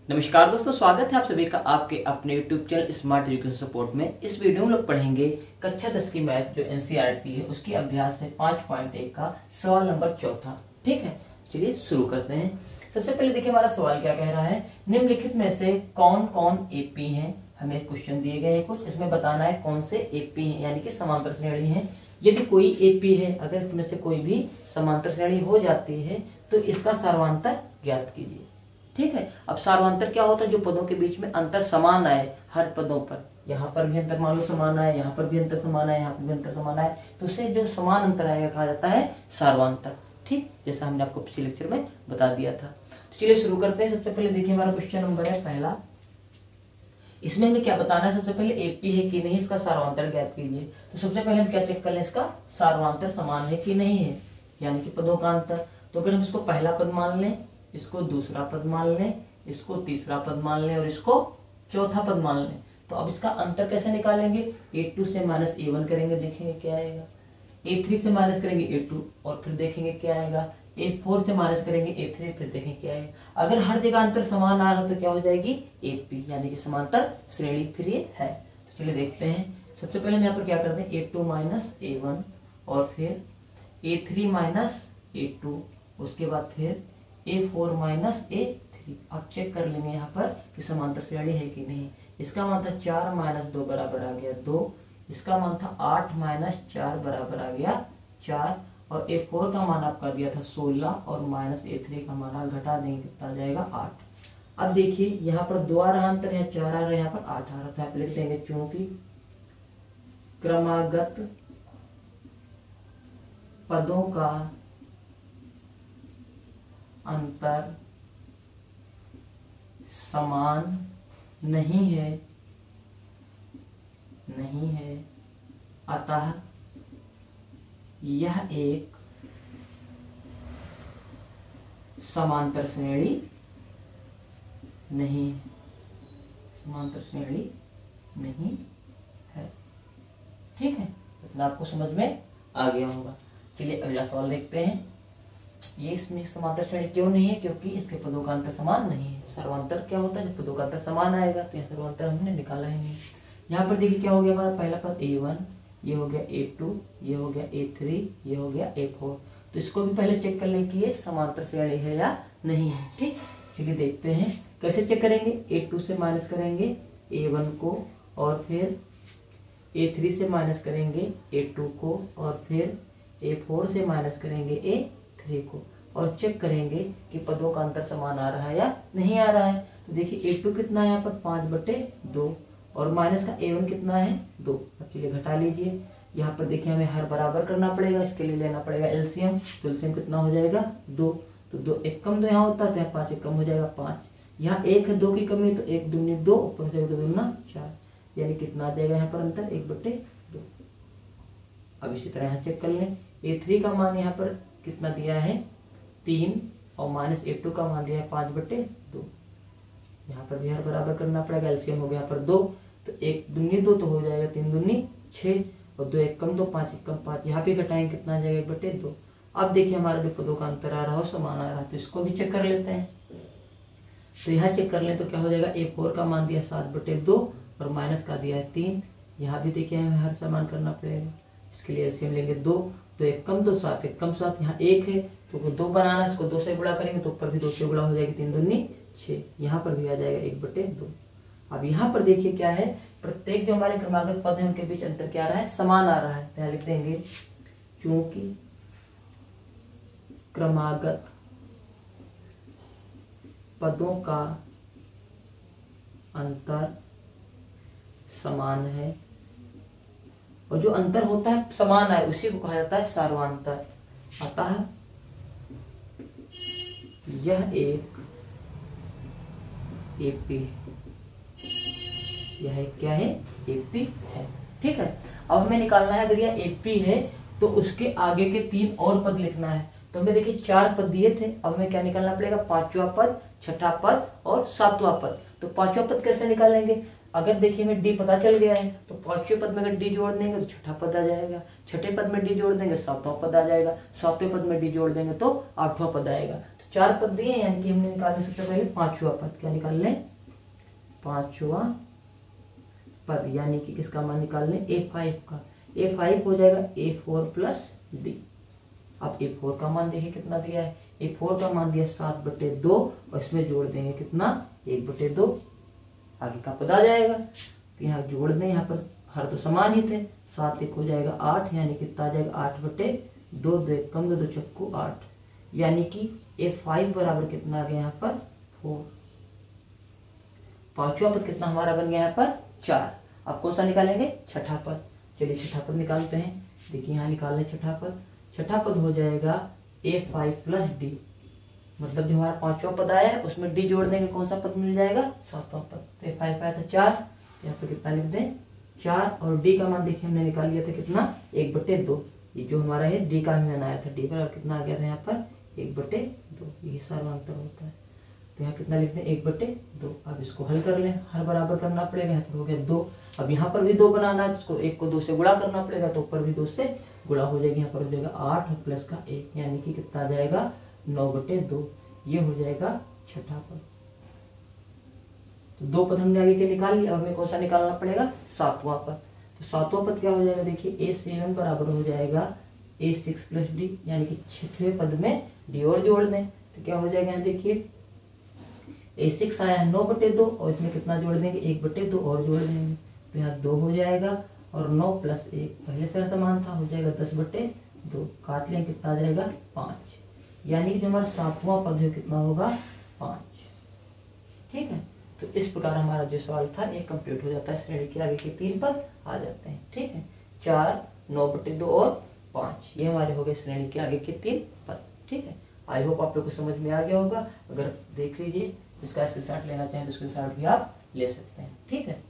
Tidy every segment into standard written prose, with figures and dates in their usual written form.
नमस्कार दोस्तों, स्वागत है आप सभी का आपके अपने YouTube channel smart education support में। इस वीडियो में लोग पढ़ेंगे कक्षा 10 की मैथ जो एनसीईआरटी है उसकी अभ्यास है 5.1 का सवाल नंबर चौथा। ठीक है, चलिए शुरू करते हैं। सबसे पहले देखिए हमारा सवाल क्या कह रहा है। निम्नलिखित में से कौन कौन एपी हैं। हमें क्वेश्चन दिए गए हैं कुछ, इसमें बताना है कौन से एपी हैं, यानी कि समांतर श्रेणी है। यदि कोई एपी है, अगर इसमें से कोई भी समांतर श्रेणी हो जाती है तो इसका सर्वांतर ज्ञात कीजिए। ठीक है, अब सर्वांतर क्या होता है? जो पदों के बीच में अंतर समान आए हर पदों पर, यहाँ पर भी अंतर मान लो समान आए, यहाँ पर भी अंतर समान आए, यहाँ पर भी अंतर समान आए, तो उससे जो समान अंतर आएगा कहा जाता है सर्वांतर। ठीक, जैसा हमने आपको पिछले लेक्चर में बता दिया था। तो चलिए शुरू करते हैं। सबसे पहले देखिए हमारा क्वेश्चन नंबर है पहला। इसमें हमें क्या बताना है? सबसे पहले एपी है कि नहीं, इसका सर्वांतर ज्ञात कीजिए। तो सबसे पहले हम क्या चेक कर लें, इसका सर्वांतर समान है कि नहीं है, यानी कि पदों का अंतर। तो अगर हम इसको पहला पद मान लें, इसको दूसरा पद मान लें, इसको तीसरा पद मान लें और इसको चौथा पद मान लें, तो अब इसका अंतर कैसे निकालेंगे? A2 से माइनस A1 करेंगे, देखेंगे क्या आएगा। A3 से माइनस करेंगे A2 और फिर देखेंगे क्या आएगा। A4 से माइनस करेंगे A3, फिर देखेंगे क्या आएगा। अगर हर जगह अंतर समान आ रहा तो क्या हो जाएगी? AP, यानी कि समांतर श्रेणी फिर ये है। तो चलिए देखते हैं। सबसे पहले हम यहाँ पर क्या करते हैं, A2 माइनस A1 और फिर A3 माइनस A2, उसके बाद फिर A4 माइनस A3। अब चेक कर लेंगे यहाँ पर कि समांतर श्रेणी है कि नहीं। इसका मान था 4 माइनस 2 बराबर आ गया 2। इसका मान था 8 माइनस 4 बराबर आ गया 4। और A4 का मान आपका दिया था 16 और माइनस A3 का मान घटा देंगे, कितना आ जाएगा 8। अब देखिए यहाँ पर 2 आ रहा अंतर, यहाँ 4 आ रहा है, यहाँ पर 8 आ रहा था। आप लिख देंगे चूंकि क्रमागत पदों का अंतर समान नहीं है अतः यह एक समांतर श्रेणी नहीं है। ठीक है, इतना आपको समझ में आ गया होगा। चलिए अगला सवाल देखते हैं। ये इसमें समांतर श्रेणी क्यों नहीं है? क्योंकि इसके पदों का अंतर समान नहीं है। सर्वांतर क्या होता है? जब पदों का अंतर समान आएगा तो यह सर्वांतर हमने निकाला ही नहीं। यहाँ पर देखिए क्या हो गया हमारा पहला पद A1, ये हो गया A2, ये हो गया A3, ये हो गया A4। तो इसको भी पहले चेक कर लें कि ये समांतर श्रेणी है या नहीं है। ठीक, चलिए देखते हैं कैसे चेक करेंगे। A2 से माइनस करेंगे A1 को और फिर A3 से माइनस करेंगे A2 को और फिर A4 से माइनस करेंगे A3 को और चेक करेंगे कि पदों का अंतर समान आ रहा है या नहीं आ रहा है। तो देखिए A2 कितना है यहाँ पर 5/2 और माइनस का A1 कितना है 2। अब चलिए घटा लीजिए। यहाँ पर देखिए हमें हर बराबर करना पड़ेगा, इसके लिए लेना पड़ेगा एलसीएम। तो एलसीएम कितना हो जाएगा 2। तो 2 एक कम 2 यहाँ होता है तो यहाँ 5 एक कम हो जाएगा 5। यहाँ 1 है 2 की कमी, तो 1 दूनी 2, ऊपर हो जाएगा 2 दूना 4, यानी कितना आ जाएगा यहाँ पर अंतर 1/2। अब इसी तरह यहाँ चेक कर लें। A3 का मान यहाँ पर कितना दिया है 3 और माइनस A2 का मान दिया है 5/2। यहाँ पर भी हर बराबर करना पड़ेगा, एलसीएम हो गया यहाँ पर 2, तो 1 दूनी 2 तो हो जाएगा 3 दूनी 6 और 2 एक कम 2, 5 एक कम 5। यहाँ पे घटाएंगे कितना आ जाएगा 1/2। अब देखिए हमारा जो पदों का अंतर आ रहा हो समान आ रहा है, तो इसको भी चेक कर लेते हैं। तो यहाँ चेक कर लें तो क्या हो जाएगा, A4 का मान दिया 7/2 और माइनस का दिया है 3। यहाँ भी देखिए हमें हर समान करना पड़ेगा, इसके लिए एलसीएम लेंगे 2, तो एक कम 2 7 एक कम 7, यहाँ 1 है तो 2 बनाना, इसको 2 से गुणा करेंगे तो ऊपर भी 2 से गुणा हो जाएगी, 3 दूनी 6, यहाँ पर भी आ जाएगा 1/2। अब यहाँ पर देखिए क्या है, प्रत्येक जो हमारे क्रमागत पद है उनके बीच अंतर क्या आ रहा है, समान आ रहा है। तो यहाँ लिख देंगे क्योंकि क्रमागत पदों का अंतर समान है, और जो अंतर होता है समान है उसी को कहा जाता है सर्वांतर। अतः यह एक एपी है, यह क्या है, एपी है। ठीक है, अब हमें निकालना है अगर यह एपी है तो उसके आगे के 3 और पद लिखना है। तो हमें देखिए 4 पद दिए थे, अब हमें क्या निकालना पड़ेगा, 5वां पद, 6ठा पद और 7वां पद। तो 5वां पद कैसे निकालेंगे? अगर देखिए हमें डी पता चल गया है तो 5वें पद में अगर डी जोड़ देंगे तो 6ठा पद आ जाएगा, 6ठे पद में डी जोड़ देंगे 7वां पद आ जाएगा, 7वें पद में डी जोड़ देंगे तो 8वां पद आएगा। तो 4 पद दिए, यानी कि हमने निकाल लें सबसे पहले पांचवा पद। क्या निकाल लें? पांचवा पद, यानी कि किसका मान निकाल लें? A5 का। A5 हो जाएगा A4 प्लस डी। अब A4 का मान देखिए कितना दिया है। A4 का मान दिया 7/2 और इसमें जोड़ देंगे कितना? 1/2। आगे का पद आ जाएगा, तो यहाँ जोड़ दें, यहाँ पर हर तो समान ही थे। 7 1 हो जाएगा 8, यानी कितना आ जाएगा? 8/2। 2 कम 2 चक्कू 8, यानी कि A5 बराबर कितना आ गया यहाँ पर? 4। पांचवा पद कितना हमारा बन गया यहाँ पर? 4। अब कौन सा निकालेंगे? छठा पद। चलिए छठा पद निकालते हैं। देखिए यहाँ निकाल लें छठा पद। छठा पद हो जाएगा A5 प्लस डी, मतलब जो हमारा पांचवा पद आया है उसमें डी जोड़ देंगे, कौन सा पद मिल जाएगा? सातवां पद। तो A5 आया था 4, यहाँ पर कितना लिख दें? 4। और डी का मान देखिए हमने निकाल लिया था कितना? 1/2। ये जो हमारा है डी का हमने बनाया था, डी पर कितना आ गया था यहाँ पर? 1/2। ये सर्वांतर होता है, तो यहाँ कितना लिखते हैं? 1/2। अब इसको हल कर लें, हर बराबर करना पड़ेगा। यहाँ पर हो गया 2। अब यहाँ पर भी 2 बनाना है, इसको 1 को 2 से गुणा करना पड़ेगा, तो ऊपर भी 2 से गुणा हो जाएगी। यहाँ पर हो जाएगा 8 प्लस का 1, यानी कि कितना आ जाएगा? 9/2। ये हो जाएगा छठा पद। तो 2 पद हमने आगे के निकाल लिया। अब हमें कौन सा निकालना पड़ेगा? सातवां पद। तो सातवां पद क्या हो जाएगा? देखिए A7 बराबर हो जाएगा A6 प्लस डी, यानी कि छठवें पद में डी और जोड़ दें, तो क्या हो जाएगा? यहाँ देखिए A6 आया है 9/2 और इसमें कितना जोड़ देंगे? 1/2 और जोड़ देंगे, तो यहाँ 2 हो जाएगा। और 9 प्लस 1 पहले से समान था, हो जाएगा 10/2। काट लें, कितना आ जाएगा? 5, यानी कि जो हमारा सातवां पद है कितना होगा? 5। ठीक है, तो इस प्रकार हमारा जो सवाल था ये कंप्लीट हो जाता है। श्रेणी के आगे के 3 पद आ जाते हैं। ठीक है, 4, 9/2 और 5, ये हमारे हो गए श्रेणी के आगे के 3 पद। ठीक है, आई होप आप लोग को समझ में आ गया होगा। अगर देख लीजिए, इसका स्क्रीनशॉट लेना चाहें तो स्क्रीनशॉट भी आप ले सकते हैं। ठीक है,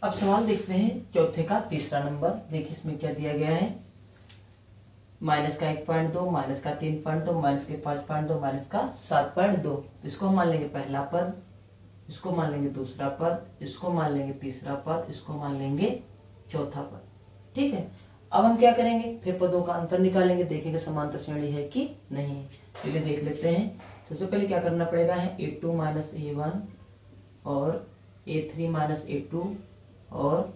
अब सवाल देखते हैं चौथे का तीसरा नंबर। देखिए इसमें क्या दिया गया है? माइनस का 1.2, माइनस का 3.2, माइनस के 5.2, माइनस का 7.2। तो इसको हम मान लेंगे पहला पद, इसको मान लेंगे दूसरा पद, इसको मान लेंगे तीसरा पद, इसको मान लेंगे चौथा पद। ठीक है, अब हम क्या करेंगे? फिर पदों का अंतर निकालेंगे, देखेंगे समांतर श्रेणी है कि नहीं। चलिए देख लेते हैं। सबसे पहले क्या करना पड़ेगा है? A2 माइनस A1 और A3 माइनस A2 और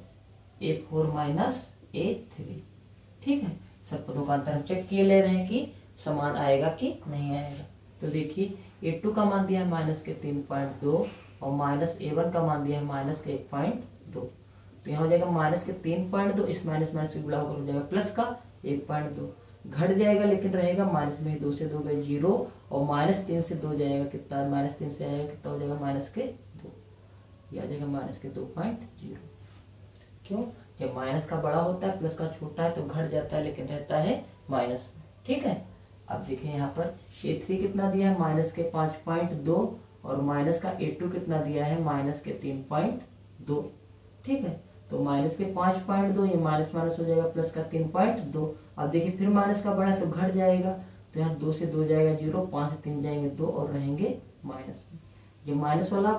A4 माइनस A3। ठीक है, सब पदों का अंतर हम चेक किए ले रहे हैं कि समान आएगा कि नहीं आएगा। तो देखिए A2 का मान दिया है माइनस के 3.2 और माइनस A1 का मान दिया है माइनस के 1.2। तो यहाँ हो जाएगा माइनस के 3.2, इस माइनस माइनस से गुणा होकर हो जाएगा प्लस का 1.2। घट जाएगा लेकिन रहेगा, माइनस में 2 से 2 गए 0 और माइनस 3 से 2 जाएगा कितना? माइनस 3 से आएगा कितना हो जाएगा? माइनस के 2। यह आ जाएगा माइनस के 2.0। क्यों? जब माइनस का बड़ा होता है, प्लस का छोटा है, तो घट जाता है लेकिन रहता है माइनस। ठीक है, अब देखिए यहाँ पर A3 कितना दिया है? माइनस के 5.2 और माइनस का A2 कितना दिया है? माइनस के 3.2। ठीक है, तो माइनस के 5.2, ये माइनस माइनस हो जाएगा प्लस का 3.2। अब देखिए फिर माइनस का बड़ा है तो घट जाएगा, तो यहाँ 2 से 2 जाएगा 0, 5 से 3 जाएंगे 2 और रहेंगे माइनस में। जब माइनस वाला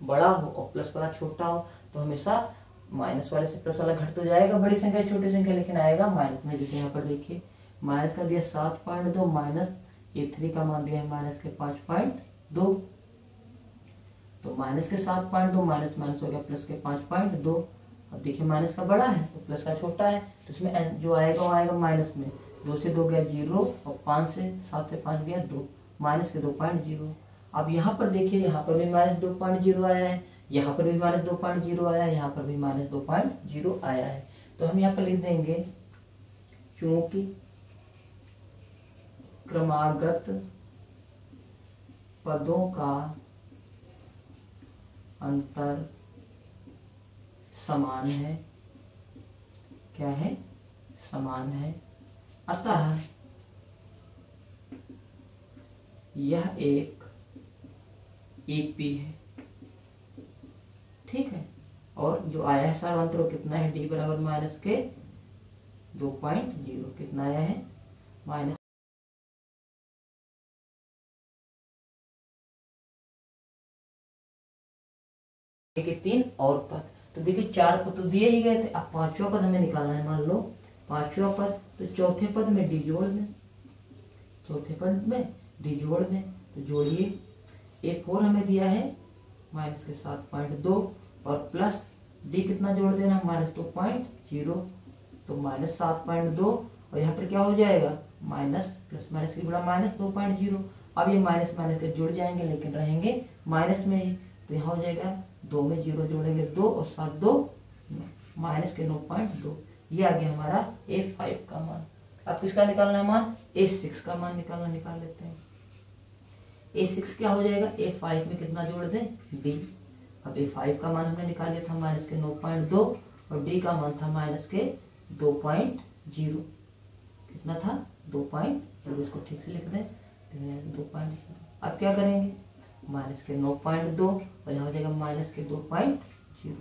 बड़ा हो और प्लस वाला छोटा हो तो हमेशा माइनस वाले से प्लस वाला घट तो जाएगा, बड़ी संख्या छोटी संख्या, लेकिन आएगा माइनस में। जैसे यहाँ पर देखिए माइनस का दिया 7.2, माइनस A3 का मान दिया है माइनस के 5.2, तो माइनस के 7.2 माइनस माइनस हो गया प्लस के 5.2। अब देखिए माइनस का बड़ा है तो प्लस का छोटा है, तो इसमें जो आएगा वो आएगा माइनस में। 2 से 2 गया 0 और 5 से 7 से 5 गया 2, माइनस के 2.0। अब यहाँ पर देखिए, यहाँ पर भी माइनस 2.0 आया है, यहाँ पर भी माइनस 2.0 आया है, यहाँ पर भी माइनस 2.0 आया है। तो हम यहाँ पर लिख देंगे चूंकि क्रमागत पदों का अंतर समान है। क्या है? समान है, अतः यह एक EP है। ठीक है, और जो आया है सार्वंतर कितना है? D बराबर माइनस के 2.0। कितना आया है? माइनस के 3 और पद। तो देखिए 4 पद तो दिए ही गए थे, अब 5वां पद हमें निकालना है। मान लो 5वां पद, तो चौथे पद में D जोड़ दें, चौथे पद में डी जोड़ दें, तो जोड़िए। A4 हमें दिया है माइनस के 7.2 और प्लस डी कितना जोड़ देना, -2.0, तो -7.2 और यहाँ पर क्या हो जाएगा माइनस प्लस माइनस की गुणा -2.0। अब ये माइनस माइनस के जुड़ जाएंगे लेकिन रहेंगे माइनस में ही, तो यहाँ हो जाएगा 2 में 0 जोड़ेंगे 2 और 7 2 माइनस के 9.2। ये आ गया हमारा A5 का मान। अब किसका निकालना है मान, A6 का मान निकाल लेते हैं। A6 क्या हो जाएगा, A5 में कितना जोड़ दें, D। अब A5 का मान हमने निकाल लिया था माइनस के 9.2 और D का मान था माइनस के 2.0। कितना था 2.0, इसको ठीक से लिख दें 2.0। अब क्या करेंगे, माइनस के 9.2 और यहाँ हो जाएगा माइनस के 2.0।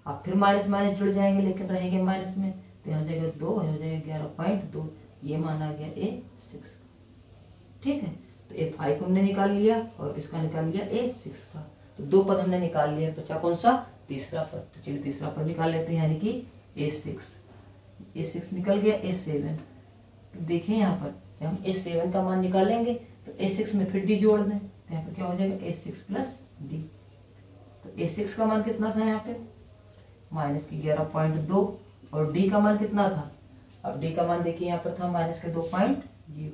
अब फिर माइनस माइनस जुड़ जाएंगे लेकिन रहेंगे माइनस में, तो यहाँ हो जाएगा 2 हो जाएगा 11.2। ये मान आ गया A6। ठीक है, तो A5 हमने निकाल लिया और किसका निकाल लिया, A6 का। तो 2 पद हमने निकाल लिया, बचा कौन सा, तीसरा पद। तो चलिए तीसरा पद निकाल लेते हैं, यानी कि A6 निकल गया। A7, तो देखिए यहाँ पर जब हम A7 का मान निकालेंगे तो A6 में फिर D जोड़ दें, तो यहाँ पर क्या हो जाएगा A6 प्लस D। तो A6 का मान कितना था यहाँ पे, माइनस की 11.2 और D का मान कितना था, अब D का मान देखिए यहाँ पर था माइनस के 2.0।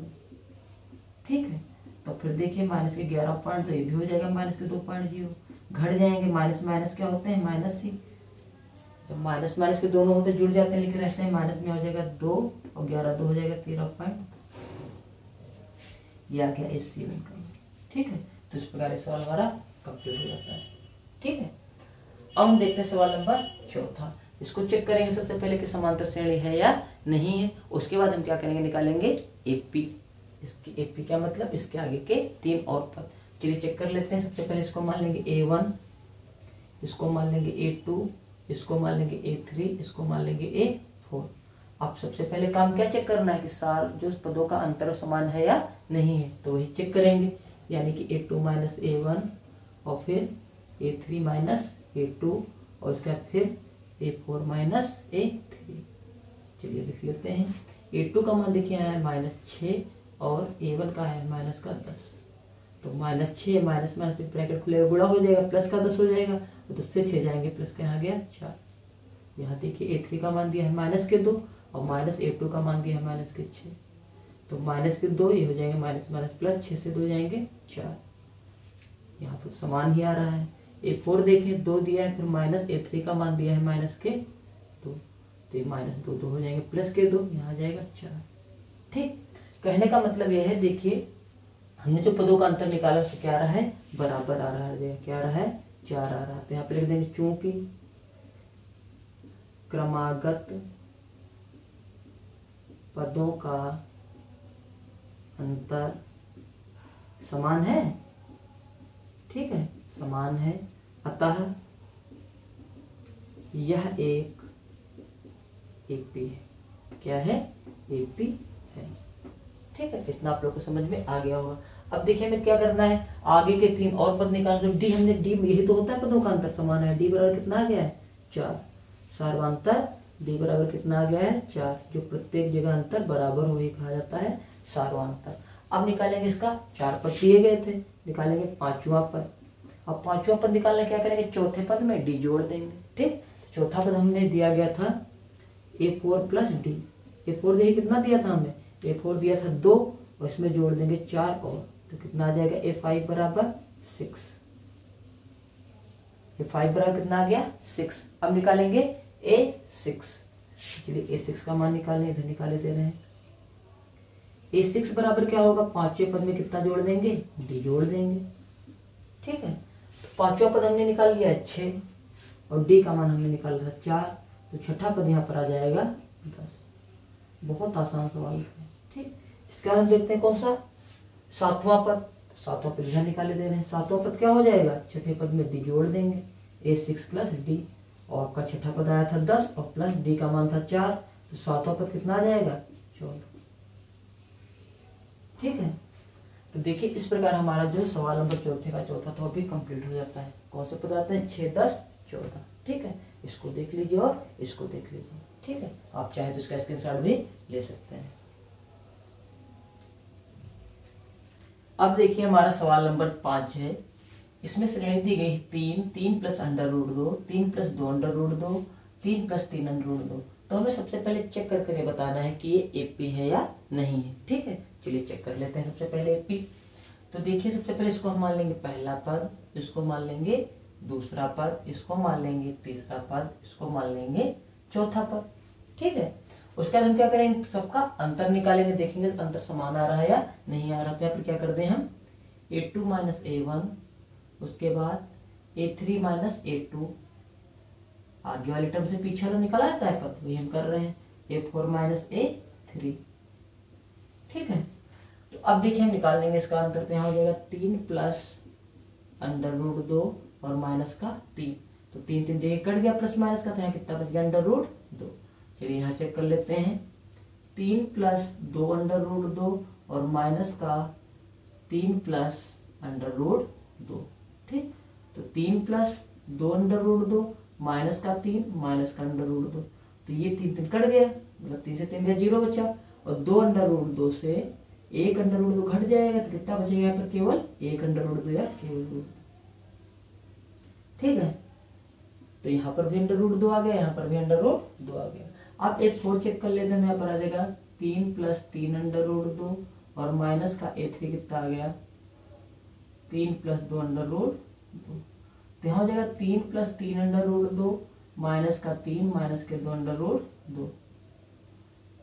ठीक है, तो फिर देखिए माइनस के 11.2 ये भी हो जाएगा माइनस के 2.0, घट जाएंगे, माइनस माइनस क्या होते हैं, माइनस ही। जब माइनस माइनस के दोनों होते जुड़ जाते हैं लेकिन रहते हैं माइनस में, हो जाएगा 2 और 11 2 हो जाएगा 13. ये आ गया A7 का। ठीक है, तो इस प्रकार ये सवाल हमारा कंप्लीट हो जाता है। ठीक है, अब हम देखते हैं सवाल नंबर चौथा। इसको चेक करेंगे सबसे पहले कि समांतर श्रेणी है या नहीं है। उसके बाद हम क्या करेंगे, निकालेंगे AP। इसकी AP क्या मतलब, इसके आगे के 3 और पद। चलिए चेक कर लेते हैं। सबसे पहले इसको मान लेंगे A1, इसको मान लेंगे A2, इसको मान लेंगे A3, इसको मान लेंगे A4। अब सबसे पहले काम क्या चेक करना है कि सार जो पदों का अंतर समान है या नहीं है, तो वही चेक करेंगे। यानी कि A2 माइनस A1 और फिर A3 माइनस A2 और उसके बाद फिर A4 माइनस A3। चलिए लिख लेते हैं। A2 का मान देखिए आया है -6 और A1 का है माइनस का 10। तो -6 माइनस माइनस ब्रैकेट खुलेगा, गुणा हो जाएगा, प्लस का 10 हो जाएगा, तो 10 से 6 जाएंगे, प्लस का यहाँ गया 4। यहाँ देखिए A3 का मान दिया है माइनस के 2 और माइनस A2 का मान दिया है माइनस के 6। तो माइनस के 2 ये हो जाएंगे माइनस माइनस प्लस, 6 से 2 जाएंगे 4। यहाँ पर समान ही आ रहा है। A4 देखिए 2 दिया है, फिर माइनस A3 का मान दिया है माइनस के 2, तो ये -2 2 हो जाएंगे, प्लस के 2 यहाँ आ जाएगा 4। ठीक, कहने का मतलब यह है, देखिए हमने जो पदों का अंतर निकाला उससे क्या आ रहा है, बराबर आ रहा है। क्या आ रहा है, 4 आ रहा है। तो यहाँ पे लिख देंगे चूंकि क्रमागत पदों का अंतर समान है, ठीक है, समान है, अतः यह एक AP है। क्या है, AP है। ठीक है, इतना आप लोग को समझ में आ गया होगा। अब देखिए हमें क्या करना है, आगे के 3 और पद निकालना। तो डी हमने डी यही तो होता है पदों का अंतर समान है। डी बराबर कितना आ गया है, 4। सार्वांतर डी बराबर कितना आ गया है, 4। जो प्रत्येक जगह अंतर बराबर हो, कहा जाता है सार्वांतर। अब निकालेंगे इसका 4 पद दिए गए थे, निकालेंगे 5वां पद। अब 5वां पद निकालना क्या करेंगे, चौथे पद में डी जोड़ देंगे। ठीक, चौथा पद हमने दिया गया था A4 प्लस डी। A4 देखिए कितना दिया था हमने, A4 दिया था 2 और इसमें जोड़ देंगे 4 और, तो कितना आ जाएगा, A5 बराबर 6। A5 बराबर कितना आ गया, 6। अब निकालेंगे A6। चलिए A6 का मान निकालें, इधर निकाले दे रहे हैं। A6 बराबर क्या होगा, 5वें पद में कितना जोड़ देंगे, D जोड़ देंगे। ठीक है, तो 5वां पद हमने निकाल लिया है 6 और D का मान हमने निकाला था 4, तो छठा पद यहाँ पर आ जाएगा 10। बहुत आसान सवाल है। ठीक, इसके बाद हम देखते हैं कौन सा, 7वां पद। 7वां पद इधर निकाले दे रहे हैं। 7वां पद क्या हो जाएगा, छठे पद में D जोड़ देंगे, A6 प्लस D, और आपका छठा पद आया था 10 और प्लस D का मान था 4, तो 7वां पद कितना आ जाएगा, 14। ठीक है, तो देखिए इस प्रकार हमारा जो सवाल नंबर चौथे का चौथा तो अभी कंप्लीट हो जाता है। कौन से पद आते हैं, 6 10 14। ठीक है, इसको देख लीजिए और इसको देख लीजिए। ठीक है, आप चाहे तो इसका स्क्रीनशॉट भी ले सकते हैं। अब देखिए हमारा सवाल नंबर 5 है। इसमें श्रेणी दी गई 3, 3 plus under root 2, 3 plus 2 under root 2, 3 plus 3 under root 2। तो हमें सबसे पहले चेक करके ये बताना है कि ये एपी है या नहीं है। ठीक है, चलिए चेक कर लेते हैं सबसे पहले एपी। तो देखिए सबसे पहले इसको हम मान लेंगे पहला पद, इसको मान लेंगे दूसरा पद, इसको मान लेंगे तीसरा पद, इसको मान लेंगे चौथा पद। ठीक है, उसके बाद हम क्या करेंगे, सबका अंतर निकालेंगे, देखेंगे अंतर समान आ रहा है या नहीं आ रहा। तो यहाँ पर क्या कर दें हम, a2 माइनस a1, उसके बाद a3 माइनस a2, आगे वाली टर्म से पीछे वाला निकाला जाता है पद, वही हम कर रहे हैं, a4 माइनस a3। ठीक है, तो अब देखिए हम निकाल लेंगे इसका अंतर। तो यहाँ हो जाएगा 3 प्लस अंडर रूट 2 और माइनस का 3। तो 3 3 देखिए कट गया प्लस माइनस का, तो यहाँ कितना बच गया, अंडर रूट 2। चलिए यहाँ चेक कर लेते हैं, 3 प्लस 2 अंडर रूट 2 और माइनस का 3 प्लस अंडर रूट 2। ठीक, तो 3 प्लस 2 अंडर रूट 2 माइनस का 3 माइनस का अंडर रूट 2। तो ये 3 3 कट गया, मतलब 3 से 3 गया 0 बचा, और 2 अंडर रूट 2 से 1 अंडर रूट 2 घट जाएगा, तो कितना बचेगा यहाँ पर, केवल 1 अंडर रूट 2 या केवल रूट। ठीक है, तो यहाँ पर भी अंडर रूट 2 आ गया, यहाँ पर भी अंडर रूट 2 आ गया। अब a4 चेक कर लेते हैं, यहाँ पर आ जाएगा 3 प्लस 3 अंडर रूट 2 और माइनस का a3 कितना आ गया, 3 प्लस 2 अंडर रूट 2। तो यहाँ हो जाएगा 3 प्लस 3 अंडर रूट 2 माइनस का 3 माइनस के 2 अंडर रूट 2।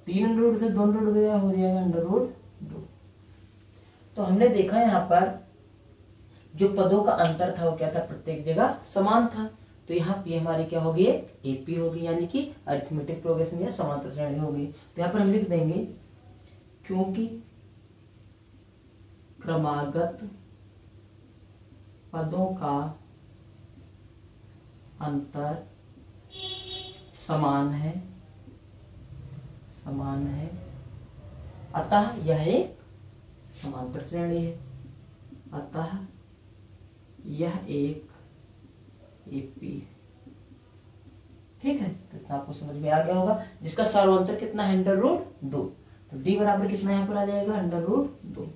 3 अंडर रूट से 2 अंडर रूट हो जाएगा अंडर रूट 2। तो हमने देखा यहाँ पर जो पदों का अंतर था वो क्या था, प्रत्येक जगह समान था। तो यहाँ पे हमारी क्या होगी, एपी होगी, यानी कि अरिथमेटिक प्रोग्रेशन या समांतर श्रेणी होगी। तो यहाँ पर हम लिख देंगे, क्योंकि क्रमागत पदों का अंतर समान है, अतः यह एक समांतर श्रेणी है, अतः यह एक एपी। ठीक है, तो इतना आपको समझ में आ गया होगा, जिसका सर्वांतर कितना है, अंडर रूट 2। तो डी बराबर कितना यहाँ पर आ जाएगा, अंडर रूट 2।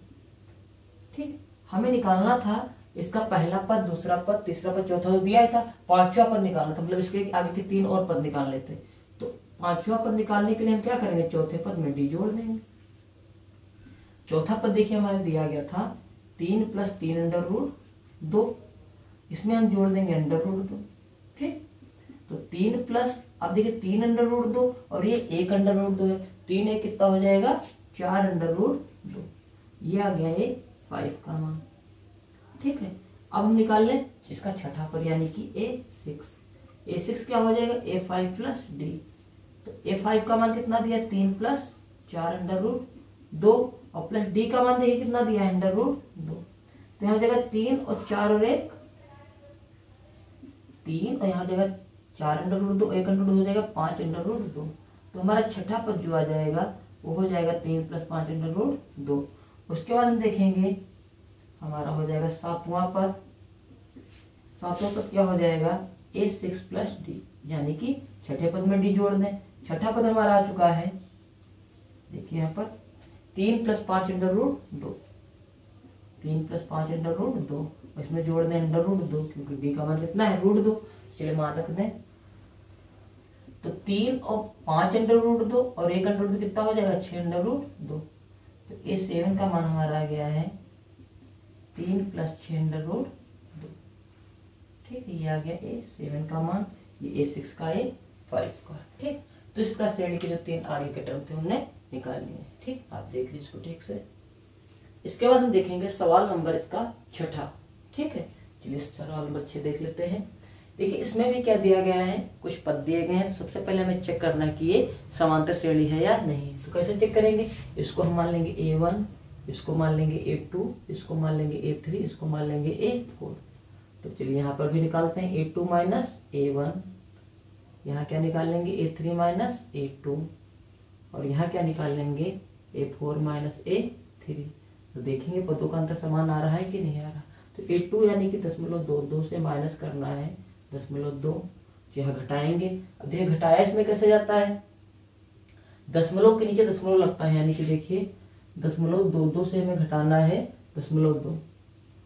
ठीक, हमें निकालना था इसका पहला पद, दूसरा पद, तीसरा पद, चौथा तो दिया ही था, पांचवा पद निकालना था, मतलब इसके आगे के 3 और पद निकाल लेते। तो पांचवा पद निकालने के लिए हम क्या करेंगे, चौथे पद में डी जोड़ देंगे। चौथा पद देखिए हमारे दिया गया था 3 प्लस 3 अंडर रूट 2, इसमें हम जोड़ देंगे अंडर रूट 2। ठीक, तो 3 प्लस, अब देखिए 3 अंडर रूट 2 और ये 1 अंडर रूट 2 है, 3 1 कितना हो जाएगा, 4 अंडर रूट 2। ये आ गया ये 5 का मान। ठीक है, अब हम निकाल लें इसका छठा पद, यानी कि a6 क्या हो जाएगा, a5 प्लस डी। तो a5 का मान कितना दिया, 3 प्लस 4 अंडर रूट 2 और प्लस डी का मान देखिए कितना दिया है, अंडर रूट 2। तो यहाँ हो जाएगा 3 और 4 और 1 3, और यहाँ हो जाएगा 4 अंडर रूट 2, 1 अंडर रूट हो जाएगा 5 अंडर रूट 2। तो हमारा छठा पद जो आ जाएगा वो हो जाएगा 3 प्लस 5 अंडर रूट 2। उसके बाद हम देखेंगे हमारा हो जाएगा सातवां पद। सातवां पद क्या हो जाएगा, a6 प्लस डी, यानी कि छठे पद में डी जोड़ दें। छठा पद हमारा आ चुका है, देखिए यहाँ पर 3 plus 5 under root 2, 3 plus 5 under root 2, इसमें जोड़ दें अंडर रूट 2, क्योंकि डी का मान कितना है, रूट 2। चलिए मान रख दें, तो 3 और 5 अंडर रूट 2 और 1 अंडर रूट कितना हो जाएगा, 6 अंडर रूट 2। तो a7 का मान हमारा आ गया है 3 प्लस 6 अंडर रूट 2। ठीक है, ये आ गया a7 का मान, ये a6 का, a5 का। ठीक, तो इस प्रकार श्रेणी के जो 3 आगे के टर्म थे हमने निकाल लिए। ठीक, आप देख लीजिए इसको ठीक से। इसके बाद हम देखेंगे सवाल नंबर इसका छठा। ठीक है, चलिए सवाल नंबर 6 देख लेते हैं। देखिए इसमें भी क्या दिया गया है, कुछ पद दिए गए हैं। तो सबसे पहले हमें चेक करना है कि ये समांतर श्रेणी है या नहीं। तो कैसे चेक करेंगे, इसको हम मान लेंगे a1, इसको मान लेंगे a2, इसको मान लेंगे a3, इसको मान लेंगे a4। तो चलिए यहाँ पर भी निकालते हैं, a2 माइनस a1, यहाँ क्या निकाल लेंगे, a3 माइनस a2, और यहाँ क्या निकाल लेंगे, a4 माइनस a3। तो देखेंगे पदों का अंतर समान आ रहा है कि नहीं आ रहा। तो a2 यानी कि 0.22 से माइनस करना है 0.2, यहाँ घटाएंगे। अब देखिए घटाया इसमें कैसे जाता है, दशमलव के नीचे दशमलव लगता है, यानी कि देखिए 0.22 से हमें घटाना है 0.2।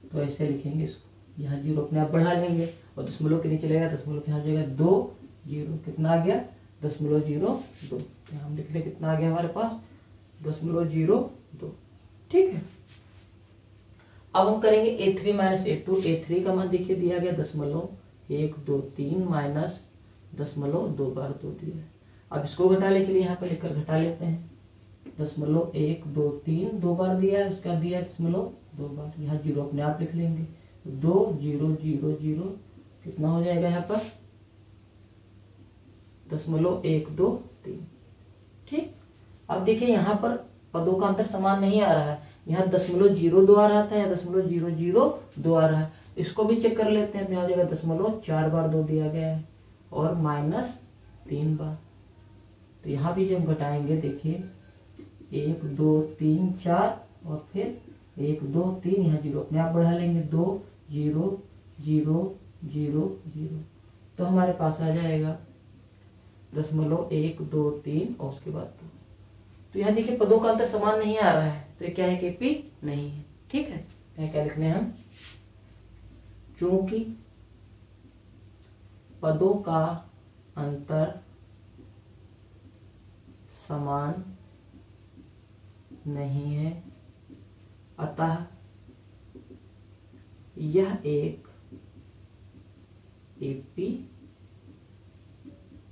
तो ऐसे लिखेंगे इसको, यहाँ 0 अपने आप बढ़ा लेंगे और दशमलव के नीचे लगेगा, दशमलव के यहाँ जाएगा 2 0, कितना आ गया 0.02। हम लिख ले कितना आ गया हमारे पास 0.02। ठीक है, अब हम करेंगे A3 माइनस A2। A3 का मान देखिए दिया गया 0.123 माइनस 0.2 दिया है। अब इसको घटा ले, चलिए यहाँ पर लिखकर घटा लेते हैं। 0.123 2 बार दिया है, उसका दिया है 0.2 बार, यहाँ 0 अपने आप लिख लेंगे। 2 0 0 0 कितना हो जाएगा यहाँ पर 0.123। ठीक, अब देखिए यहाँ पर पदों का अंतर समान नहीं आ रहा है, यहाँ 0.02 आ रहा था या 0.002 आ रहा है। इसको भी चेक कर लेते हैं, तो यहाँ हो जाएगा 0.4 बार 2 दिया गया है और -3 बार। तो यहाँ भी हम घटाएंगे, देखिए 1 2 3 4 और फिर 1 2 3, यहाँ 0 अपने आप बढ़ा लेंगे। 2 0 0 0 0, तो हमारे पास आ जाएगा 0.123 और उसके बाद 2। तो यहाँ देखिए पदों का अंतर समान नहीं आ रहा है, तो ये क्या है KP नहीं है। ठीक है, यहाँ क्या लिखने हैं हम, चूंकि पदों का अंतर समान नहीं है, अतः यह एक AP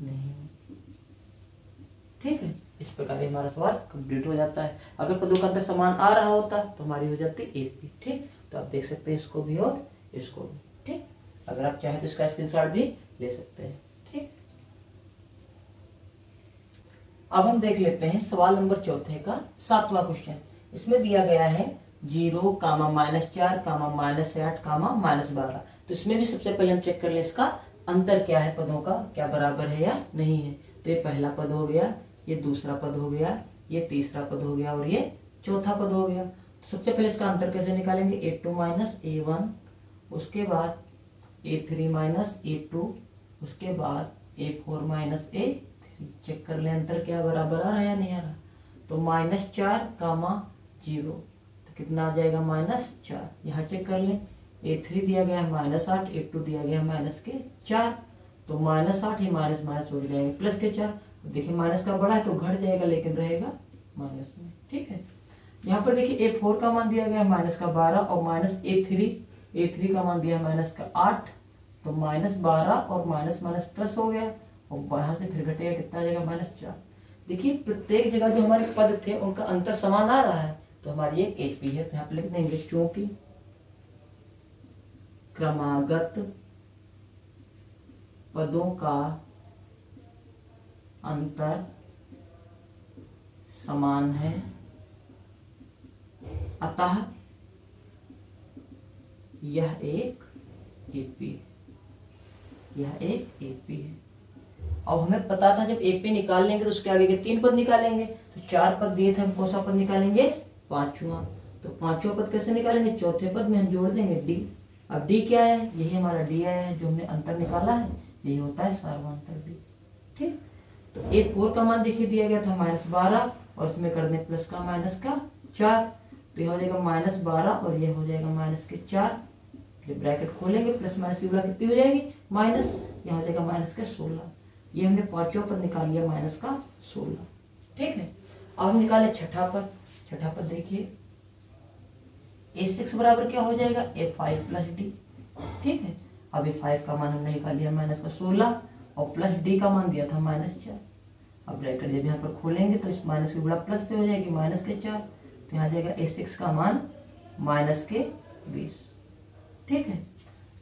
नहीं है। ठीक है, इस प्रकार हमारा सवाल कंप्लीट हो जाता है। अगर पदों का अंतर समान आ रहा होता तो हमारी हो जाती AP। ठीक, तो आप देख सकते हैं इसको भी और इसको भी। ठीक, अगर आप चाहें तो इसका स्क्रीनशॉट भी ले सकते हैं। ठीक, अब हम देख लेते हैं सवाल नंबर 4 का 7वां क्वेश्चन। इसमें दिया गया है 0, -4, -8, -12। तो इसमें भी सबसे पहले हम चेक कर ले इसका अंतर क्या है, पदों का क्या बराबर है या नहीं है। तो ये पहला पद हो गया, ये दूसरा पद हो गया, ये तीसरा पद हो गया और ये चौथा पद हो गया। तो सबसे पहले इसका अंतर कैसे निकालेंगे, A2 माइनस A1, उसके बाद A3 माइनस A2, उसके बाद A4 माइनस A3। चेक कर ले अंतर क्या बराबर आ रहा है या नहीं आ रहा। तो -4, 0, तो कितना आ जाएगा -4। यहाँ चेक कर ले, A3 दिया गया है -8, A2 दिया गया है -4। तो -8 ही माइनस माइनस हो जाएंगे +4। देखिए माइनस का बड़ा है तो घट जाएगा लेकिन रहेगा माइनस में। ठीक है, यहाँ पर देखिए A4 का मान दिया गया है -12 और A3 का मान दिया है -8। तो -12 और माइनस माइनस प्लस हो गया और वहां से फिर घटेगा, कितना आ जाएगा -4। देखिए प्रत्येक जगह जो हमारे पद थे उनका अंतर समान आ रहा है, तो हमारी एक AP है। तो यहाँ पे लिख देंगे क्योंकि क्रमागत पदों का अंतर समान है, अतः यह एक AP है। यह एक AP है। अब हमें पता था जब AP निकाल लेंगे तो उसके आगे के 3 पद निकालेंगे। तो 4 पद दिए थे, हम कौन सा पद निकालेंगे, 5वां। तो 5वां पद कैसे निकालेंगे, चौथे पद में हम जोड़ देंगे D। अब D क्या है, यही हमारा D आया है जो हमने अंतर निकाला है, यही होता है सार्वंतर D। ठीक, तो A4 का मान देखिए दिया गया था -12 और इसमें कर दें प्लस का माइनस का 4। तो यह हो जाएगा -12 और यह हो जाएगा -4। जब ब्रैकेट खोलेंगे प्लस माइनस की गुणा कितनी हो जाएगी, माइनस, यह हो जाएगा -16। ये हमने 5वां पद निकाल लिया -16। ठीक है, अब हम निकाले छठा पद। छठा पद देखिए A6 बराबर क्या हो जाएगा, A5 प्लस D। ठीक है, अब A5 का मान हमने निकाल लिया -16 और प्लस D का मान दिया था -4। अब ब्रैकेट जब यहाँ पर खोलेंगे तो इस माइनस की गुणा प्लस से हो जाएगी -4। तो यहाँ जाएगा A6 का मान -20। ठीक है,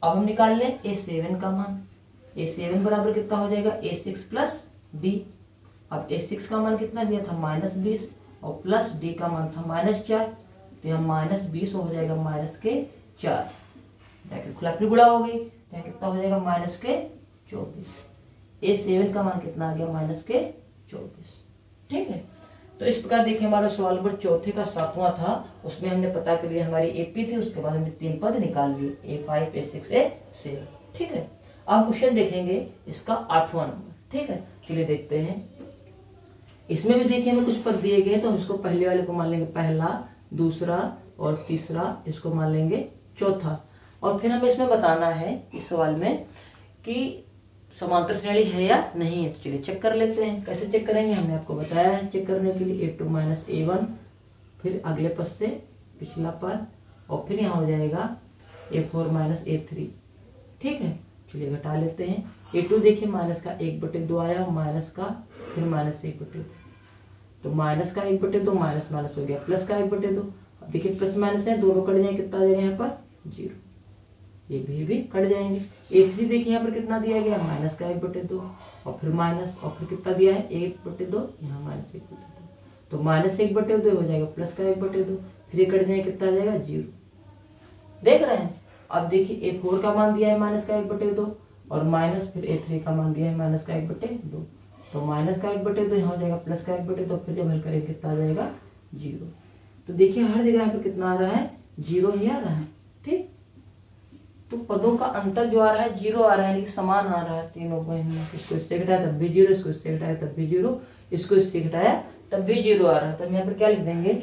अब हम निकाल लें A7 का मान। A7 बराबर कितना हो जाएगा, A6 प्लस D। अब A6 का मान कितना दिया था -20 और प्लस D का मान था -4। तो यहाँ -20 हो जाएगा -4। ब्रैकेट खुला फिर गुणा हो गई, तो यहाँ कितना हो जाएगा -24। A7 का मान कितना आ गया, -24। ठीक है, तो इस प्रकार देखिए हमारा सवाल नंबर 4 का 7वां था, उसमें हमने पता कर लिया हमारी AP थी, उसके बाद हमने 3 पद निकाल लिए A5 A6 A7। ठीक है, अब क्वेश्चन देखेंगे इसका 8वां नंबर। ठीक है, चलिए देखते हैं। इसमें भी देखिए हमें कुछ पद दिए गए, तो हम इसको पहले वाले को मान लेंगे पहला, दूसरा, और तीसरा इसको मान लेंगे चौथा। और फिर हमें इसमें बताना है इस सवाल में कि समांतर श्रेणी है या नहीं है। तो चलिए चेक कर लेते हैं। कैसे चेक करेंगे, हमने आपको बताया है चेक करने के लिए a2 माइनस a1, फिर अगले पद से पिछला पद, और फिर यहाँ हो जाएगा a4 माइनस a3। ठीक है, चलिए घटा लेते हैं। a2 देखिए माइनस का 1/2 आया, माइनस का फिर माइनस 1/2, तो माइनस का 1/2 माइनस माइनस हो गया प्लस का 1/2। अब देखिए प्लस माइनस है, दोनों कट जाए, कितना आ जाएगा यहाँ पर 0, ये भी कट जाएंगे। a3 देखिए यहाँ पर कितना दिया गया, माइनस का 1/2 और फिर माइनस, और फिर कितना दिया है 1/2, यहाँ माइनस 1/2, तो माइनस 1/2 हो जाएगा प्लस का 1/2, फिर ये कट जाए, कितना आ जाएगा 0। देख रहे हैं। अब देखिए a4 का मान दिया है माइनस का 1/2 और माइनस फिर a3 का मान दिया है माइनस का 1/2, तो माइनस का 1/2 यहाँ हो जाएगा प्लस का 1/2, फिर जब हल करेंगे कितना आ जाएगा 0। तो देखिए हर जगह यहाँ पर कितना आ रहा है, 0 ही आ रहा है। ठीक, तो पदों का अंतर जो आ रहा है 0 आ रहा है, लेकिन समान आ रहा है तीनों को। इसको इससे घटाया तब भी 0, इसको इससे घटाया तब भी 0, इसको इससे घटाया तब भी 0 आ रहा है। तो हम यहाँ पर क्या लिख देंगे,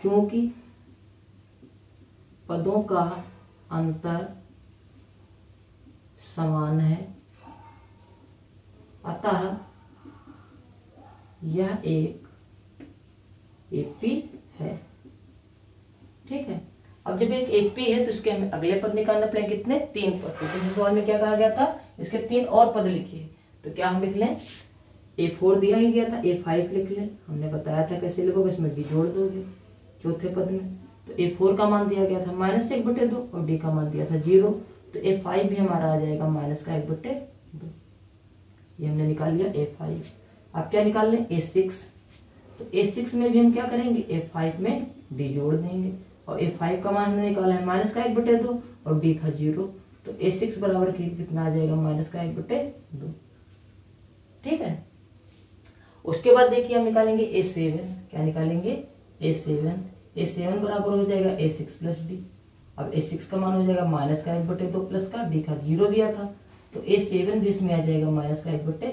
क्योंकि पदों का अंतर समान है अतः यह एक एपी है। ठीक है, अब जब एक एपी है तो इसके हमें अगले पद निकालने पड़ेंगे, कितने, 3 पद। तो इस सवाल में क्या कहा गया था, इसके 3 और पद लिखिए। तो क्या हम लिख लें, a4 दिया ही गया था, a5 लिख लें। हमने बताया था कैसे लिखोगे, इसमें d जोड़ दोगे चौथे पद में। तो a4 का मान दिया गया था माइनस 1/2 और d का मान दिया था 0, तो a5 भी हमारा आ जाएगा माइनस का 1/2। ये हमने निकाल लिया a5। अब क्या निकाल लें, a6। तो a6 में भी हम क्या करेंगे, a5 में d जोड़ देंगे, और a5 का मान हमने निकाला है माइनस का 1/2 और d था 0, तो a6 बराबर कितना आ जाएगा, माइनस का 1/2। ठीक है, उसके बाद देखिए हम निकालेंगे a7। क्या निकालेंगे, a7 बराबर हो जाएगा a6 प्लस d। अब a6 का मान हो जाएगा माइनस का 1/2 प्लस का d का 0 दिया था, तो a7 भी इसमें आ जाएगा माइनस का 1/2।